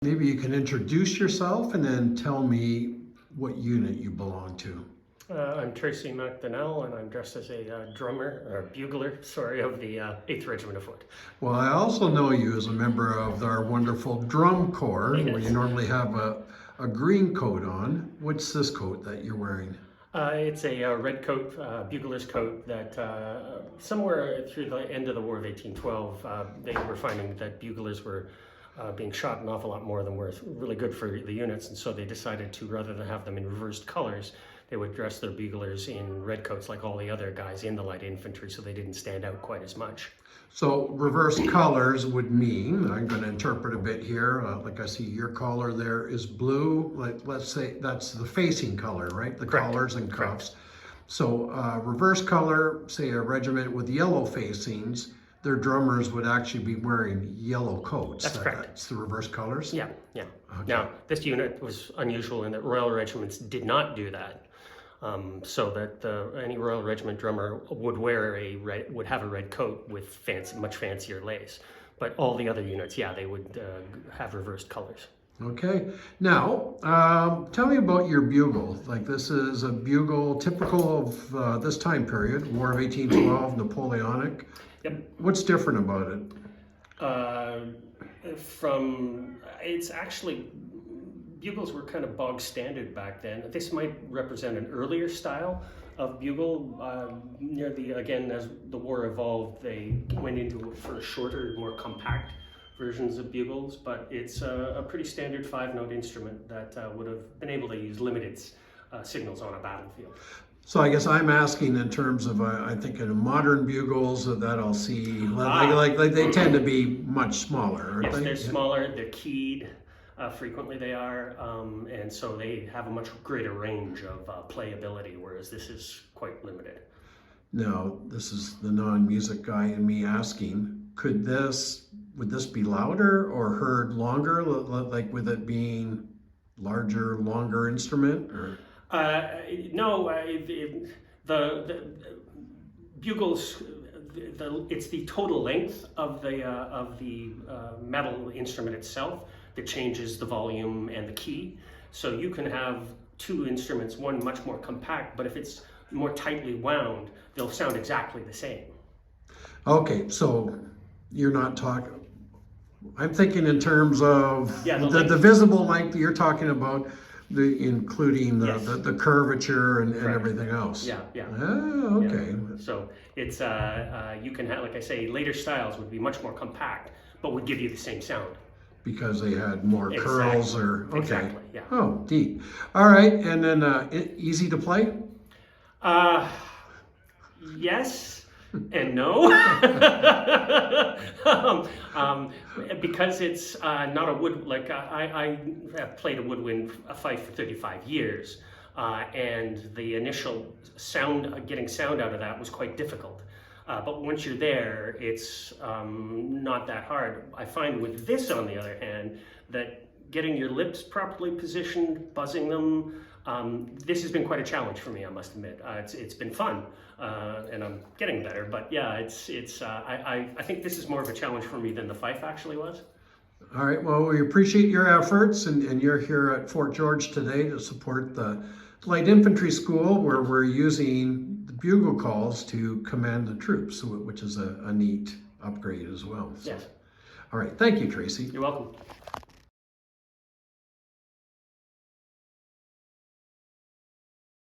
Maybe you can introduce yourself and then tell me what unit you belong to. I'm Tracy Macdonnell, and I'm dressed as a drummer, or bugler, sorry, of the 8th Regiment of Foot. Well, I also know you as a member of our wonderful drum corps, where you normally have a green coat on. What's this coat that you're wearing? It's a red coat, bugler's coat, that somewhere through the end of the War of 1812, they were finding that buglers were being shot an awful lot more than were really good for the units, and so they decided to, rather than have them in reversed colors, they would dress their buglers in red coats like all the other guys in the light infantry, so they didn't stand out quite as much. So reverse colors would mean, I'm going to interpret a bit here, like I see your collar there is blue, like let's say that's the facing color, right? The Correct. collars and cuffs. Correct. So reverse color, say a regiment with yellow facings, their drummers would actually be wearing yellow coats. That's correct. That's the reverse colors? Yeah, yeah. Okay. Now, this unit was unusual in that Royal Regiments did not do that. So that any Royal Regiment drummer would have a red coat with much fancier lace. But all the other units, yeah, they would have reversed colors. Okay. Now, tell me about your bugle. Like, this is a bugle typical of this time period, War of 1812, Napoleonic. Yep. What's different about it? It's actually, bugles were kind of bog standard back then. This might represent an earlier style of bugle. Again, as the war evolved, they went into for shorter, more compact versions of bugles, but it's a pretty standard 5-note instrument that would have been able to use limited signals on a battlefield. So I guess I'm asking in terms of, I think in modern bugles that I'll see, like they tend to be much smaller, aren't yes, they? They're smaller, they're keyed, frequently they are, and so they have a much greater range of playability, whereas this is quite limited. Now, this is the non-music guy in me asking, would this be louder or heard longer, like with it being larger, longer instrument? Or? No, the bugles, it's the total length of the metal instrument itself that changes the volume and the key. So you can have two instruments, one much more compact, but if it's more tightly wound, they'll sound exactly the same. Okay, so you're not talking, I'm thinking in terms of the visible length you're talking about, including the curvature and everything else. Yeah, yeah. Oh, okay. Yeah. So it's, you can have, like I say, later styles would be much more compact, but would give you the same sound. Because they had more curls or, okay. Exactly, yeah. Oh, neat. All right, and then easy to play? Yes and no. Because it's not a wood, like I have played a woodwind fife for 35 years, and the initial sound, getting sound out of that was quite difficult. But once you're there, it's not that hard. I find with this, on the other hand, that getting your lips properly positioned, buzzing them, this has been quite a challenge for me, I must admit. It's been fun, and I'm getting better. But yeah, I think this is more of a challenge for me than the fife actually was. All right, well, we appreciate your efforts, and you're here at Fort George today to support the Light Infantry School, where we're using the bugle calls to command the troops, which is a neat upgrade as well. So. Yes. All right, thank you, Tracy. You're welcome.